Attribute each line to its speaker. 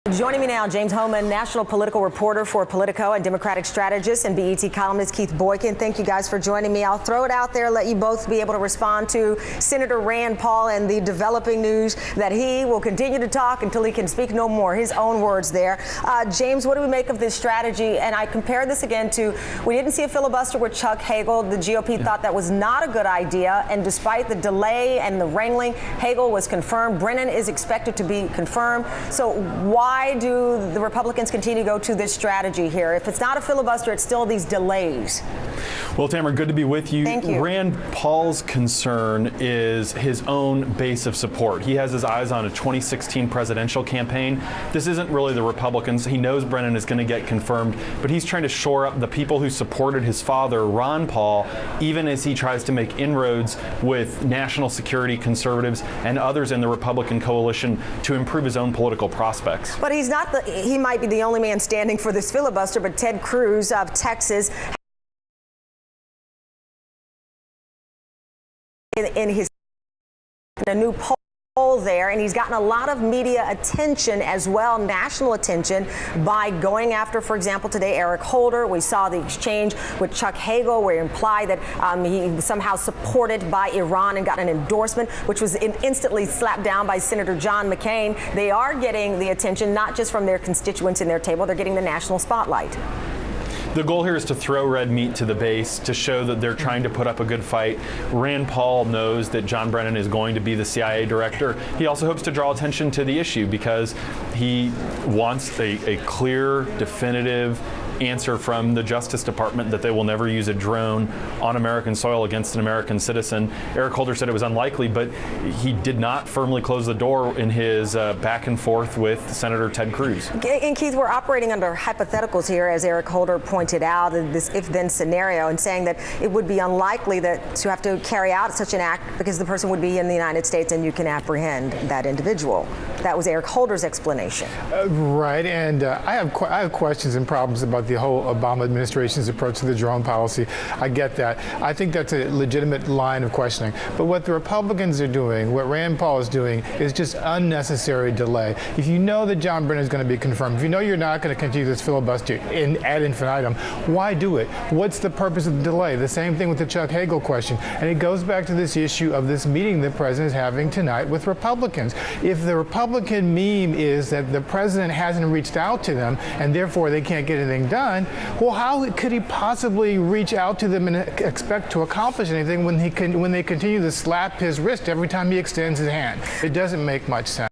Speaker 1: Joining me now, James Hohmann, national political reporter for Politico and Democratic strategist, and BET columnist Keith Boykin. Thank you guys for joining me. I'll throw it out there, let you both be able to respond to Senator Rand Paul and the developing news that he will continue to talk until he can speak no more. His own words there. James, what do we make of this strategy? And I compare this again to, we didn't see a filibuster with Chuck Hagel. The GOP thought that was not a good idea. And despite the delay and the wrangling, Hagel was confirmed. Brennan is expected to be confirmed. So why do the Republicans continue to go to this strategy here? If it's not a filibuster, it's still these delays.
Speaker 2: Well, Tamara, good to be with you.
Speaker 1: Thank you.
Speaker 2: Rand Paul's concern is his own base of support. He has his eyes on a 2016 presidential campaign. This isn't really the Republicans. He knows Brennan is going to get confirmed, but he's trying to shore up the people who supported his father, Ron Paul, even as he tries to make inroads with national security conservatives and others in the Republican coalition to improve his own political prospects.
Speaker 1: But he's not he might be the only man standing for this filibuster, but Ted Cruz of Texas in a new poll there, and he's gotten a lot of media attention as well, national attention, by going after, for example, today Eric Holder. We saw the exchange with Chuck Hagel where he implied that he was somehow supported by Iran and got an endorsement, which was instantly slapped down by Senator John McCain. They are getting the attention not just from their constituents in their table, they're getting the national spotlight.
Speaker 2: The goal here is to throw red meat to the base to show that they're trying to put up a good fight. Rand Paul knows that John Brennan is going to be the CIA director. He also hopes to draw attention to the issue because he wants a clear, definitive answer from the Justice Department that they will never use a drone on American soil against an American citizen. Eric Holder said it was unlikely, but he did not firmly close the door in his back and forth with Senator Ted Cruz.
Speaker 1: And Keith, we're operating under hypotheticals here, as Eric Holder pointed out, in this if-then scenario, and saying that it would be unlikely that to have to carry out such an act because the person would be in the United States and you can apprehend that individual. That was Eric Holder's explanation.
Speaker 3: Right, and I have questions and problems about the whole Obama administration's approach to the drone policy. I get that. I think that's a legitimate line of questioning. But what the Republicans are doing, what Rand Paul is doing, is just unnecessary delay. If you know that John Brennan is going to be confirmed, if you know you're not going to continue this filibuster ad infinitum, why do it? What's the purpose of the delay? The same thing with the Chuck Hagel question. And it goes back to this issue of this meeting the president is having tonight with Republicans. If the Republican meme is that the president hasn't reached out to them and therefore they can't get anything done, well, how could he possibly reach out to them and expect to accomplish anything when they continue to slap his wrist every time he extends his hand? It doesn't make much sense.